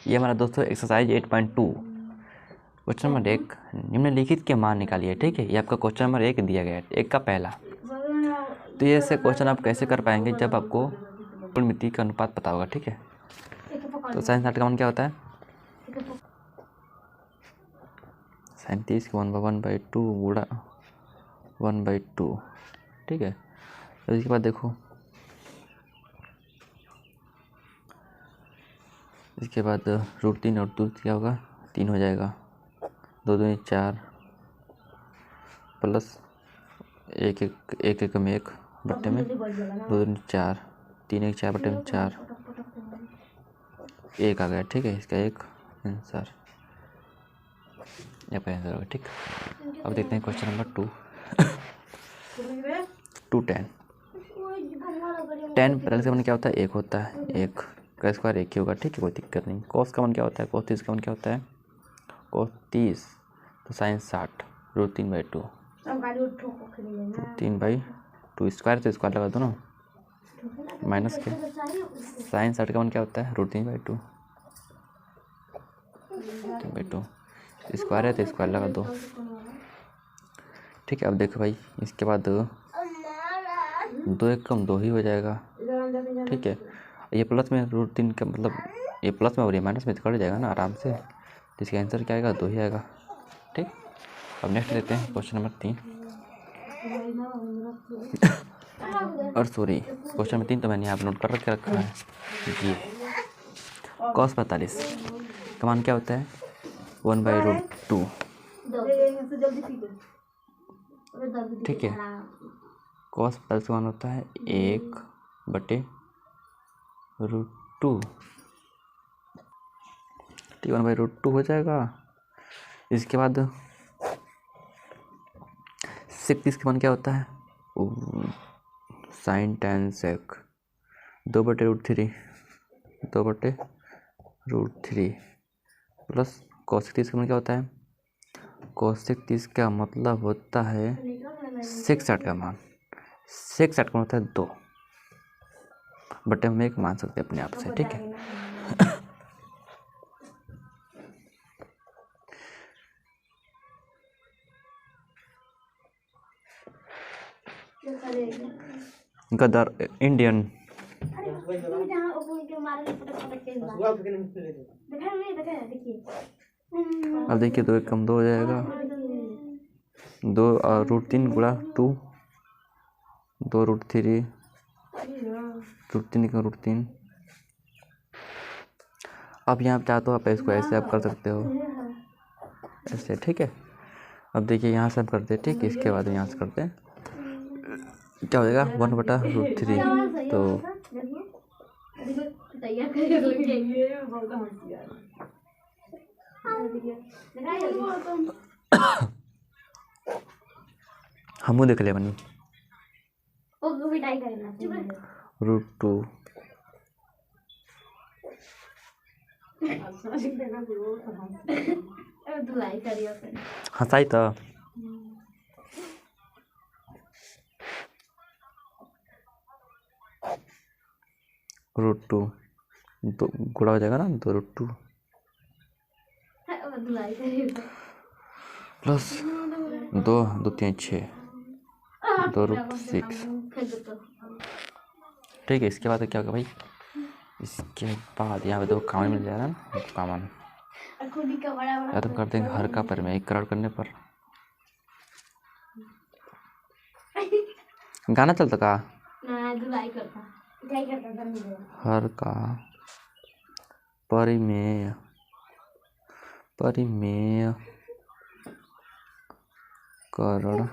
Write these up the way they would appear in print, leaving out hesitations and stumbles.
ये हमारा दोस्तों एक्सरसाइज 8.2 क्वेश्चन नंबर 1 निम्नलिखित के मान निकालिए। ठीक है, ये आपका क्वेश्चन नंबर 1 दिया गया है, 1 का पहला। तो ये ऐसे क्वेश्चन आप कैसे कर पाएंगे जब आपको त्रिकोणमिति का अनुपात पता होगा। ठीक है, तो साइन 60 का मान क्या होता है? साइन 30 का 1/2 गुणा 1/2। ठीक है, तो इसके बाद देखो, इसके बाद √3 और 2 क्या होगा? 3 हो जाएगा। 2 दूनी 4 प्लस 1 में 1 बट्टे में 2 दूनी 4 3 1 4 बट्टे में 4 1 आ गया। ठीक है, इसका एक आंसर ये आंसर होगा। ठीक, अब देखते हैं क्वेश्चन नंबर 2 10 पहले से मान क्या होता है? 1 होता है। 1 का स्क्वायर 1 ही होगा। ठीक है, कोई दिक्कत नहीं। कोस का मान क्या होता है? कोस 30 का मान क्या होता है? कोस 30 तो साइन 60 √3/2 3/2 स्क्वायर तो स्क्वायर लगा दो ना, माइनस के साइन 60 का मान क्या होता है? √3/2 स्क्वायर है तो स्क्वायर लगा दो। ठीक है, अब देखो भाई, इसके बाद 2 1 कम 2 ही हो जाएगा। ठीक है, ये प्लस में √3 का मतलब ये प्लस में और ये माइनस में तो कट जाएगा ना आराम से, तो इसका आंसर क्या आएगा? 2 ही आएगा। ठीक, अब नेक्स्ट लेते हैं क्वेश्चन नंबर 3 और सॉरी क्वेश्चन नंबर 3 तो मैंने यहाँ पर नोट कर रखा है जी। cos 45 का मान क्या होता है? 1/√2। ठीक है, cos 45 का मान होता है 1/√2। ठीक, 1/√2 हो जाएगा। इसके बाद sec 30 का मान क्या होता है? Sine tan sec 2/√3 plus cos 30 का मान क्या होता है? cos 30 का मतलब होता है sec 60 का मान। sec 60 का होता है 2 बटे हम 1 मान सकते हैं अपने आप से। ठीक है, गदर इंडियन। अब देखिए 2 1 कम 2 हो जाएगा। 2 √3 गुणा 2 2√3 √3 का √3। अब यहाँ पे चाहते हो आप इसको ऐसे आप कर सकते हो ऐसे। ठीक है, अब देखिए यहाँ से हम करते हैं। ठीक, इसके बाद यहाँ से करते हैं, क्या हो जाएगा? 1/√3 तो हमू देख ले बनी √2 हंसाई तो √2 तो गुणा हो जाएगा ना, 2√2 प्लस 2 2 3 6 2√6। ठीक है, इसके बाद क्या होगा भाई? इसके बाद यहाँ पे 2 कॉमन मिल जाएगा ना, कॉमन या तो कर देंगे हर का पर में 1 करोड़ करने पर। गाना चलता का हर का परिमेय करण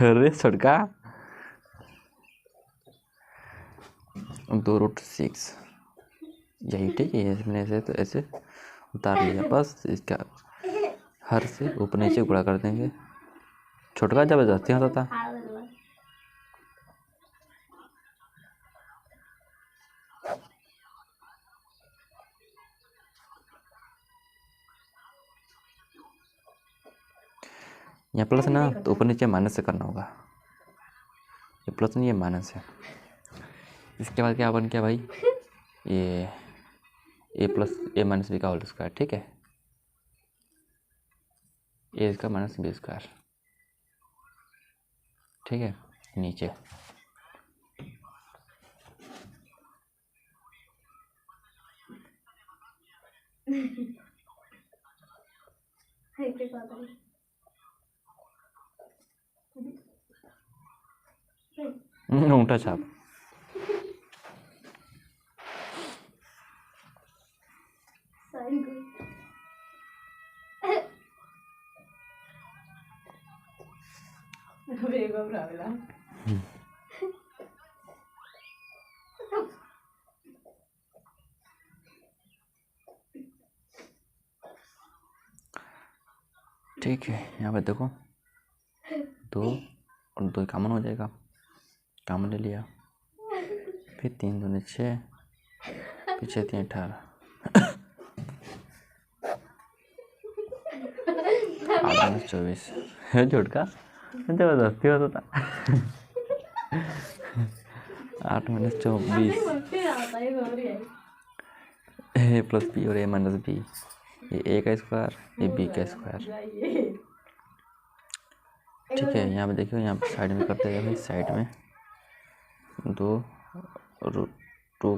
अरे छड़का 2√6 यही। ठीक है, मैंने ऐसे तो ऐसे उतार लिया। बस इसका हर से ऊपर नीचे गुणा कर देंगे। छोटका जबरदस्ती होता था। यहाँ प्लस है ना, तो ऊपर नीचे माइनस से करना होगा। ये प्लस नहीं, ये माइनस है। इसके बाद क्या बन गया भाई, ये ए प्लस ए माइनस बी का होल स्क्वायर। ठीक है, ए इसका माइनस बी स्क्वायर। ठीक है, नीचे ऊँटा छाप। ठीक है, यहाँ पे देखो 2 और 2 कॉमन हो जाएगा, कॉमन ले लिया। फिर 3 दूनी 6, पीछे 3 18, 8 - 24 झुटका जबरदस्ती होता था। 8 - 24 ए प्लस बी और ए माइनस बी, ये ए का स्क्वायर, ये बी का स्क्वायर। ठीक है, यहाँ पे देखियो, यहाँ पे साइड में करते हैं, साइड में 2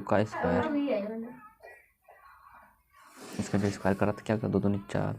का स्क्वायर। इसका जो स्क्वायर करा था क्या, 2 दूनी 4।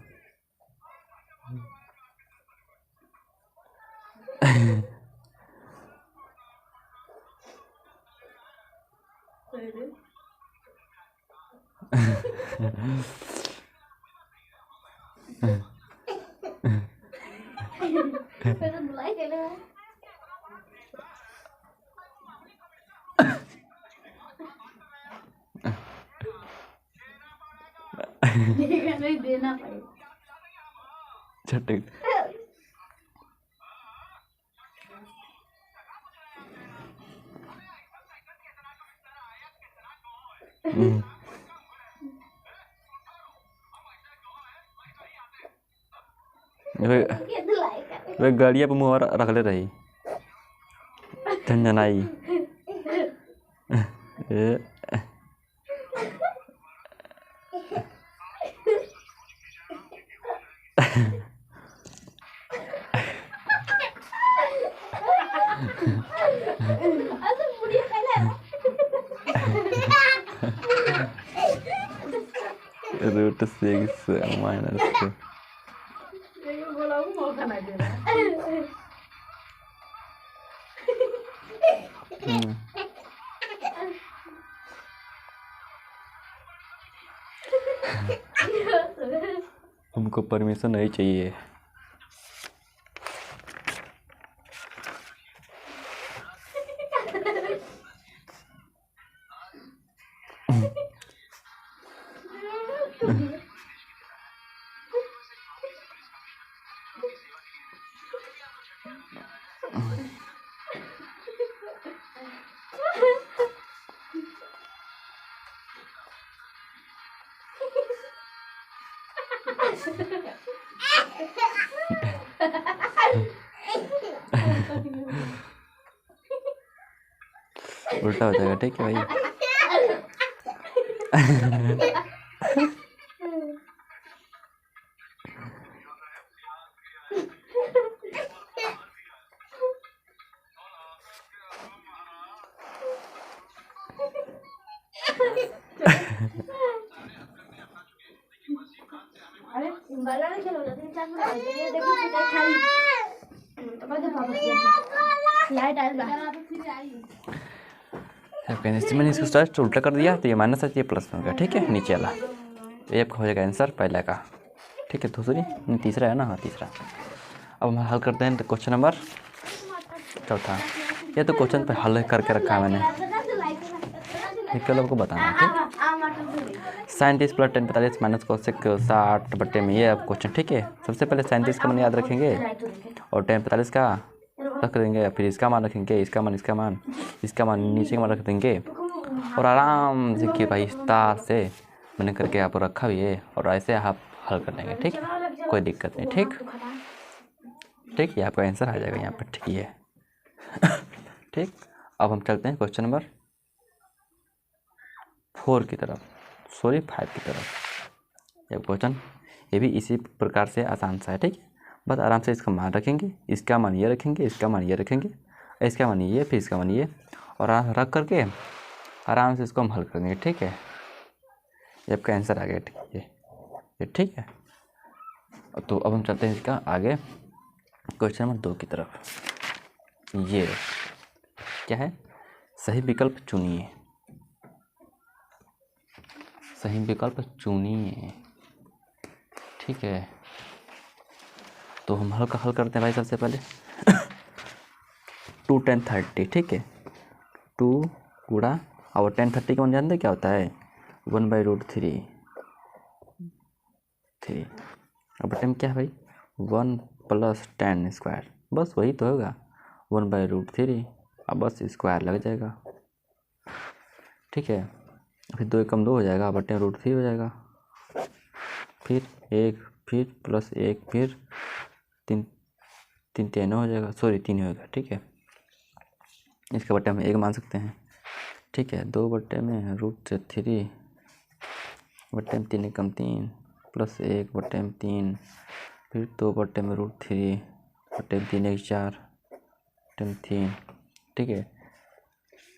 देना पड़ेगा। वे गाड़िया पे मुँह रख ले रही झंझनाई। रूट 6 माइनस हमको परमिशन नहीं चाहिए। उल्टा हो जाएगा। ठीक है भाई। मैंने इसको स्टार्ट उल्टा कर दिया तो ये माइनस है, ये प्लस बन गया। ठीक है, नीचे वाला ये आपका हो जाएगा आंसर पहले का। ठीक है, दूसरी नहीं तीसरा है ना, हाँ तीसरा। अब हम हल करते हैं तो क्वेश्चन नंबर चौथा। ये तो क्वेश्चन पे हल करके रखा है मैंने, ठीक है, आपको बताना है। ठीक, 37 + 10 45 माइनस कोसेक 60 बट्टे में, ये अब क्वेश्चन। ठीक है, सबसे पहले 37 का मान याद रखेंगे और 10 45 का रख देंगे, फिर इसका मान रखेंगे, इसका मान नीचे का मान रख देंगे और आराम से कि भाई विस्तार से मैंने करके आप रखा भी है और ऐसे आप हल कर लेंगे। ठीक, कोई दिक्कत नहीं। ठीक। ठीक, ये आपका आंसर आ जाएगा यहाँ पर। ठीक ये ठीक। अब हम चलते हैं क्वेश्चन नंबर 4 की तरफ, सॉरी 5 की तरफ। ये क्वेश्चन ये भी इसी प्रकार से आसान सा है। ठीक है, बस आराम से इसका मान रखेंगे, इसका मान ये रखेंगे, इसका मान ये रखेंगे, इसका मान ये, फिर इसका मान ये, और रख करके आराम से इसको हम हल करेंगे। ठीक है, ये आपका आंसर आ गया। ठीक है, ये ठीक है। तो अब हम चलते हैं इसका आगे क्वेश्चन नंबर 2 की तरफ। ये क्या है, सही विकल्प चुनिए, सही विकल्प चुनिए। ठीक है, तो हम हल करते हैं भाई। सबसे पहले 2 10 30। ठीक है, 2 गुणा और 10 30 का मान जानते क्या होता है, 1/√3। अब बटन क्या है भाई, 1 + 10 स्क्वायर, बस वही तो होगा 1/√3। अब बस स्क्वायर लग जाएगा। ठीक है, फिर 2 कम 2 हो जाएगा, बटे √3 हो जाएगा। फिर 1, फिर +1, फिर 3 3 हो जाएगा, सॉरी 3 होगा। ठीक है, इसके बटे हम 1 मान सकते हैं। ठीक है, 2 बटे में √3 बटे में 3 कम 3 +1 बटे में 3, फिर 2 बटे में √3 बटे में 3 1 4 बटे में 3। ठीक है,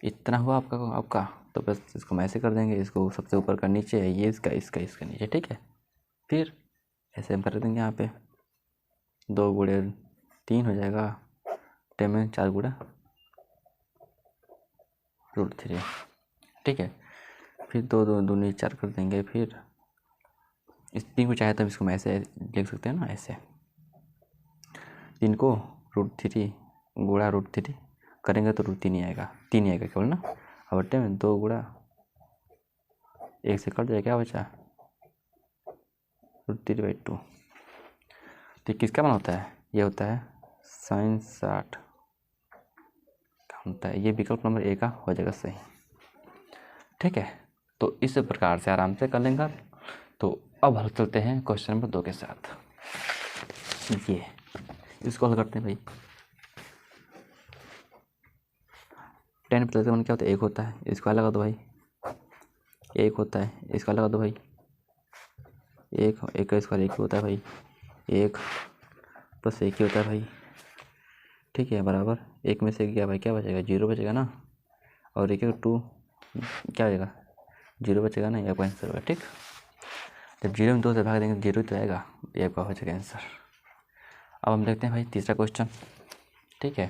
इतना हुआ आपका। तो बस इसको हम ऐसे कर देंगे, इसको सबसे ऊपर का नीचे है, ये इसका नीचे। ठीक है, फिर ऐसे हम कर देंगे यहाँ पे 2 गुणे 3 हो जाएगा, बटे में 4 गुणा √3। ठीक है, फिर 2 2 दूनी 4 कर देंगे। फिर इस 3 को चाहे तो इसको हम ऐसे लिख सकते हैं ना, ऐसे 3 को √3 गुणा √3 करेंगे तो √3 ही आएगा, 3 ही आएगा केवल ना। अब बटे में 2 गुणा 1 से कट जाएगा, क्या बचा √3/2। तो किसका मान होता है, ये होता है sin 60 का होता है। ये विकल्प नंबर A का हो जाएगा सही। ठीक है, तो इस प्रकार से आराम से कर लेंगे। तो अब हल चलते हैं क्वेश्चन नंबर 2 के साथ। ये इसको हल करते हैं भाई। 10 + 1 क्या होता है, 1 होता है, इसको लगा दो भाई। 1 होता है, इसका लगा दो भाई। 1 का स्क्वायर 1 होता है भाई, 1 + 1 ही होता है भाई। ठीक है, बराबर 1 में से गया भाई, क्या बचेगा, 0 बचेगा ना। और 1 2 क्या बचेगा, 0 बचेगा ना, ये आपका आंसर होगा। ठीक, जब 0 में 2 से भाग देंगे 0 तो आएगा, ये आपका हो जाएगा आंसर। अब हम देखते हैं भाई तीसरा क्वेश्चन। ठीक है,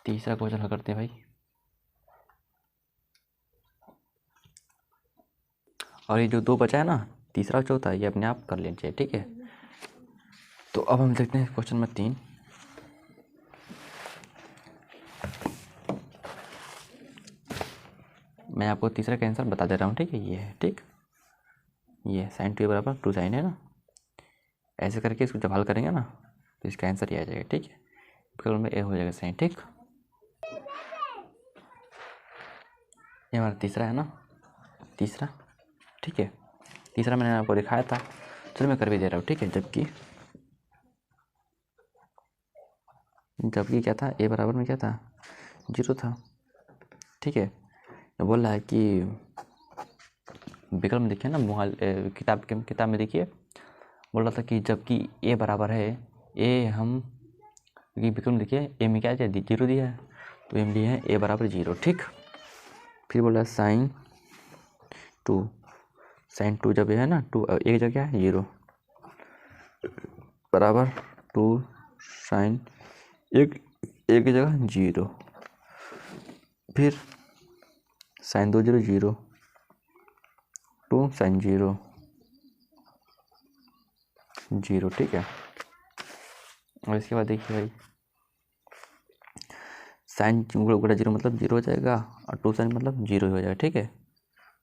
तीसरा क्वेश्चन हल करते हैं भाई। और ये जो 2 बचा है ना, तीसरा चौथा, ये अपने आप कर लेना चाहिए। ठीक है, तो अब हम देखते हैं क्वेश्चन नंबर 3। मैं आपको तीसरा का आंसर बता दे रहा हूँ। ठीक है, ये है। ठीक, ये sin 2 बराबर 2 sin है ना, ऐसे करके इसको जब हल करेंगे ना तो इसका आंसर ये आ जाएगा। ठीक है, विकल्प में A हो जाएगा सही। ठीक, ये हमारा तीसरा है ना, तीसरा। ठीक है, तीसरा मैंने आपको दिखाया था, चलो मैं कर भी दे रहा हूँ। ठीक है, जबकि क्या था, A बराबर में क्या था, 0 था। ठीक है, बोल रहा है कि विकल्प में देखिए ना, किताब में देखिए, बोल रहा था कि जबकि A बराबर है, A हम ये विकल्प में देखिए A में क्या है, 0 दिया है, तो M लिए है A बराबर 0। ठीक, फिर बोला sin 2 जब है ना, 2 एक जगह है 0 बराबर 2 sin एक जगह 0, फिर sin 2 0 0 2 sin 0 0। ठीक है, और इसके बाद देखिए भाई sin गुणा 0 मतलब 0 हो जाएगा, और 2 sin मतलब 0 हो जाएगा। ठीक है,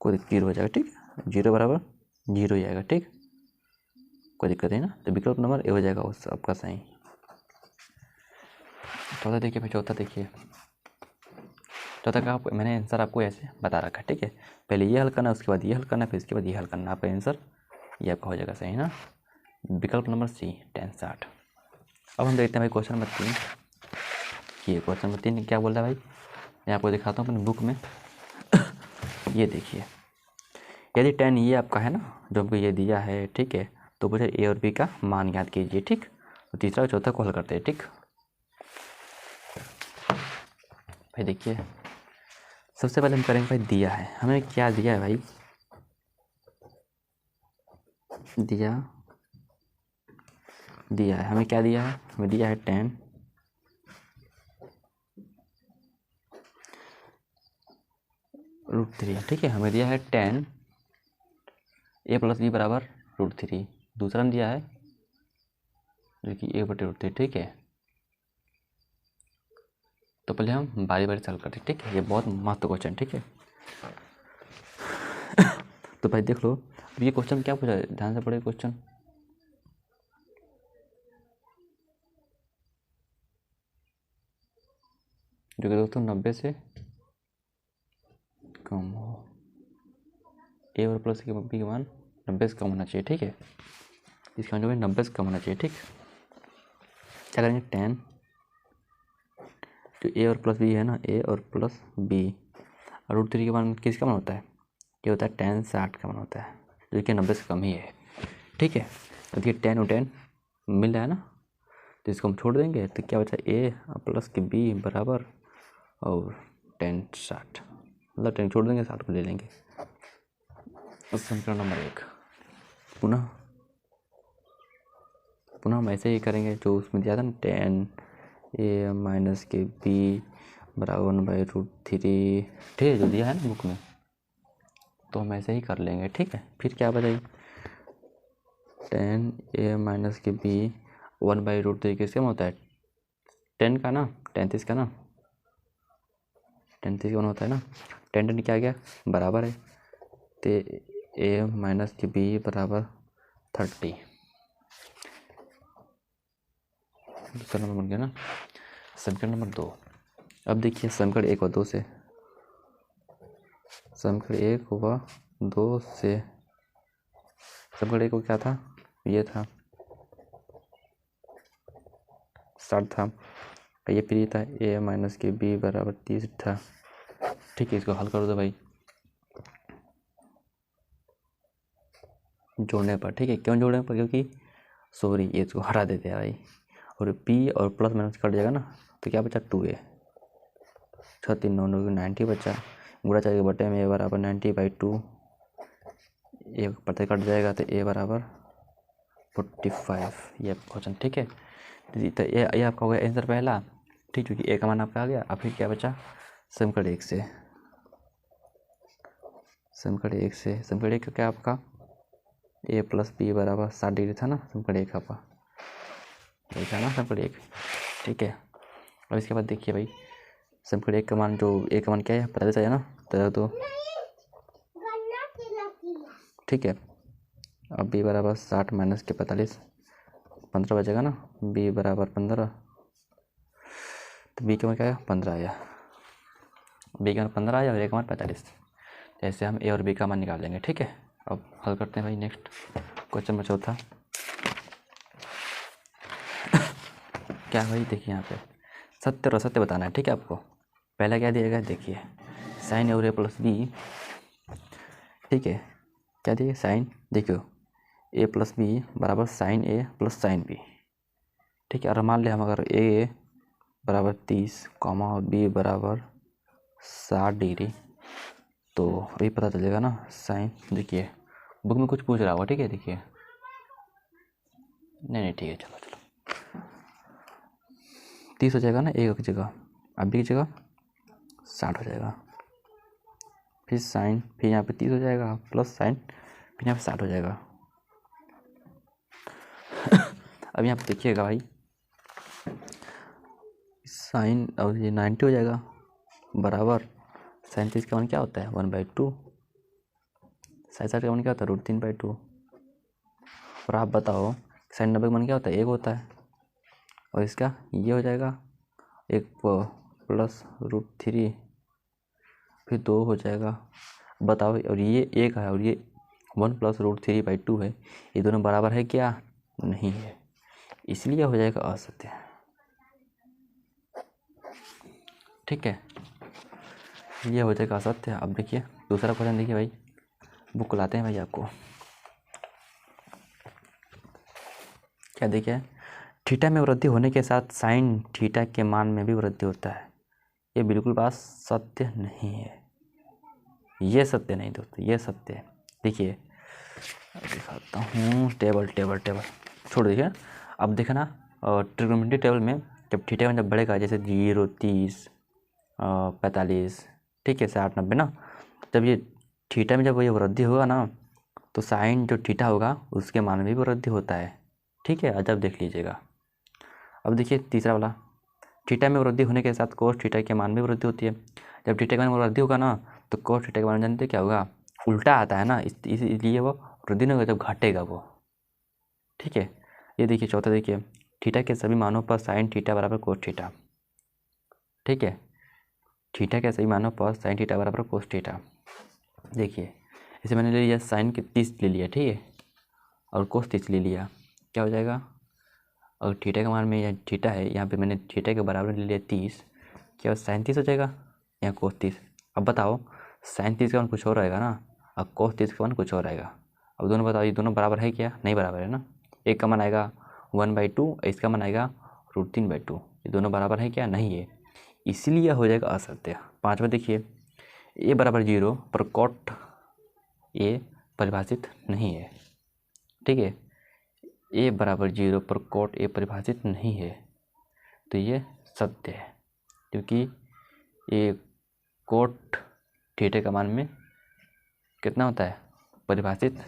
कोई 0 हो जाएगा। ठीक है, 0 बराबर 0 ही आएगा। ठीक, कोई दिक्कत नहीं ना, तो विकल्प नंबर A हो जाएगा उस आपका सही। चौथा देखिए भाई, चौथा देखिए, चौथा का मैंने आंसर आपको ऐसे बता रखा है। ठीक है, पहले ये हल करना, उसके बाद ये हल करना, फिर इसके बाद ये हल करना, आपका आंसर ये आपका हो जाएगा सही ना। विकल्प नंबर C 10 60। अब हम देखते हैं भाई क्वेश्चन नंबर 3। ये क्वेश्चन नंबर 3 क्या बोल रहा है भाई, मैं आपको दिखाता हूँ अपनी बुक में। ये देखिए, यदि tan ये आपका है ना, जो हमको ये दिया है, ठीक है, तो मुझे a और b का मान याद कीजिए, ठीक। तो तीसरा और चौथा को हल करते हैं, ठीक। भाई देखिए, सबसे पहले हम करेंगे भाई, दिया है हमें, क्या दिया है भाई, दिया है हमें, क्या दिया है, हमें दिया है tan √3, ठीक है। हमें दिया है tan a + b बराबर √3। दूसरा में दिया है जो कि a/√3, ठीक है। तो पहले हम बारी बारी सॉल्व करते हैं, ठीक है। ये बहुत मस्त क्वेश्चन, ठीक है। तो भाई देख लो, ये क्वेश्चन क्या पूछा है, ध्यान से पढ़े क्वेश्चन। जो कि दोस्तों 90 से कम हो, a और + b के मान 90 से कम होना चाहिए, ठीक है। इसका मतलब 90 से कम होना चाहिए, ठीक। क्या करेंगे, tan जो a और + b है ना, a और + b, √3 के मान किसका मान होता है, ये होता है tan 60 का मान होता है, जो कि 90 से कम ही है, ठीक है। तो ये tan और tan मिल रहा है ना, तो इसको हम छोड़ देंगे, तो क्या बचा, a + b बराबर और tan 60, मतलब tan छोड़ देंगे, 60 को ले लेंगे। समीकरण नंबर 1 पुनः हम ऐसे ही करेंगे जो उसमें दिया था ना, tan a - b बराबर 1/√3, ठीक है, जो दिया है ना बुक में, तो हम ऐसे ही कर लेंगे, ठीक है। फिर क्या बचाई, tan a - b 1/√3 किसके में होता है, 10 का ना, 33 का ना, 33 का होता है ना, 10 क्या गया, बराबर है, तो a - b बराबर 30। दूसरा नंबर बन गया ना। समीकरण नंबर 2। अब देखिए समीकरण 1 और 2 से, समीकरण 1 व 2 से, समीकरण 1 को क्या था, ये था 60 था, ये फिर था a - b बराबर 30 था, ठीक है। इसको हल कर दो भाई जोड़ने पर, ठीक है। क्यों जोड़ने पर, क्योंकि सॉरी ये इसको हटा देते हैं भाई, और p और प्लस माइनस कट जाएगा ना, तो क्या बचा 2a, 6 3 9 90 बचा, गुणा 4 के बटे में a बराबर 90/2, एक पता कट जाएगा, तो a बराबर 45, ये क्वेश्चन, ठीक है। तो ये आपका हो गया आंसर पहला, ठीक, क्योंकि a का मान आपका आ गया। अब फिर क्या बचा, समीकरण 1 से, समीकरण 1 से, समीकरण 1 का क्या आपका a + b बराबर 60 डिग्री था ना, समीकरण 1 आपका यही था ना, समीकरण 1, ठीक है। और इसके बाद देखिए भाई, समीकरण 1 का मान, जो a का मान क्या है, 45 आया ना, तो ठीक है। अब b बराबर 60 - 45, 15 बचेगा ना, b बराबर 15, तो b का मान क्या आया, 15 आया, b का मान 15 आया और a का मान 45। ऐसे हम a और b का मान निकाल लेंगे, ठीक है। अब हल करते हैं भाई नेक्स्ट क्वेश्चन में, चौथा। क्या भाई देखिए, यहाँ पे सत्य और असत्य बताना है, ठीक है। आपको पहला क्या दिया गया, देखिए साइन a और a + b, ठीक है। क्या दिए, साइन, देखो a + b बराबर साइन a + साइन b, ठीक है। और मान लिया हम अगर a बराबर 30, और b बराबर 60 डिग्री, तो अभी पता चलेगा ना साइन, देखिए बुक में कुछ पूछ रहा होगा, ठीक है। देखिए नहीं ठीक है, चलो 30 हो जाएगा ना a की जगह, अब b की जगह 60 हो जाएगा, फिर साइन, फिर यहाँ पे 30 हो जाएगा, प्लस साइन, फिर यहाँ पे 60 हो जाएगा। अब यहाँ पे देखिएगा भाई, साइन और ये 90 हो जाएगा, बराबर साइन 30 का मान क्या होता है, 1/2, साइन 60 का मान क्या होता है, √3/2। और आप बताओ साइन 90 का मान क्या होता है, 1 होता है, और इसका ये हो जाएगा 1 + √3, फिर 2 हो जाएगा। बताओ, और ये 1 है और ये 1 + √3/2 है, ये दोनों बराबर है क्या, नहीं है। इसलिए हो जाएगा असत्य। ठीक है, ये हो जाएगा असत्य। अब देखिए दूसरा क्वेश्चन, देखिए भाई बुक लाते हैं भाई आपको। क्या देखिए, थीटा में वृद्धि होने के साथ साइन थीटा के मान में भी वृद्धि होता है। ये बिल्कुल बात सत्य नहीं है, ये सत्य नहीं दोस्तों, ये सत्य है। देखिए दिखाता हूँ, टेबल टेबल टेबल छोड़ दीजिए। अब देखना ट्रिग्नोमेट्री टेबल में जब थीटा में जब बढ़ेगा, जैसे 0, 30, 45, ठीक है, 60, 90 ना, जब ये थीटा में जब ये वृद्धि होगा ना, तो साइन जो थीटा होगा उसके मान में भी वृद्धि होता है। ठीक है, जब देख लीजिएगा। अब देखिए तीसरा वाला, थीटा में वृद्धि होने के साथ कोस थीटा के मान में वृद्धि होती है। जब थीटा के मान में वृद्धि होगा ना, तो कोस थीटा के मान जानते क्या होगा, उल्टा आता है ना, इसलिए वो वृद्धि नहीं होगा, जब घटेगा वो। ठीक है, ये देखिए चौथा, देखिए थीटा के सभी मानों पर साइन थीटा बराबर कोस थीटा। ठीक है, थीटा के सभी मानों पर साइन थीटा बराबर कोस थीटा। देखिए इसे मैंने ले लिया साइन के 30 ले लिया, ठीक है, और कोस 30 ले लिया, क्या हो जाएगा, और थीटा का मान में यह थीटा है, यहाँ पे मैंने थीटा के बराबर ले लिया 30, क्या साइन 30 हो जाएगा या कोस 30। अब बताओ साइन 30 का मान कुछ और रहेगा ना, और कोस 30 का मान कुछ और रहेगा। अब दोनों बताओ, ये दोनों बराबर है क्या, नहीं बराबर है ना। एक का मान आएगा 1/2, इसका मान आएगा √3/2, ये दोनों बराबर है क्या, नहीं है, इसीलिए हो जाएगा असत्य। पाँचवा देखिए, ए बराबर 0 पर कॉट ए परिभाषित नहीं है। ठीक है, ए बराबर 0 पर कॉट ए परिभाषित नहीं है, तो ये सत्य है, क्योंकि ये कोट थीटा का मान में कितना होता है, परिभाषित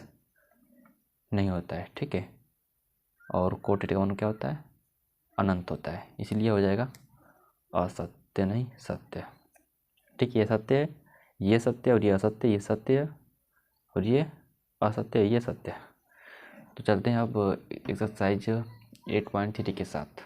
नहीं होता है। ठीक है, और कोट थीटा का मान क्या होता है, अनंत होता है, इसलिए हो जाएगा असत्य नहीं सत्य। ठीक है, ये सत्य है, ये सत्य, और ये असत्य, ये सत्य है, और ये असत्य है, ये सत्य है। तो चलते हैं अब एक्सरसाइज 8.3 के साथ।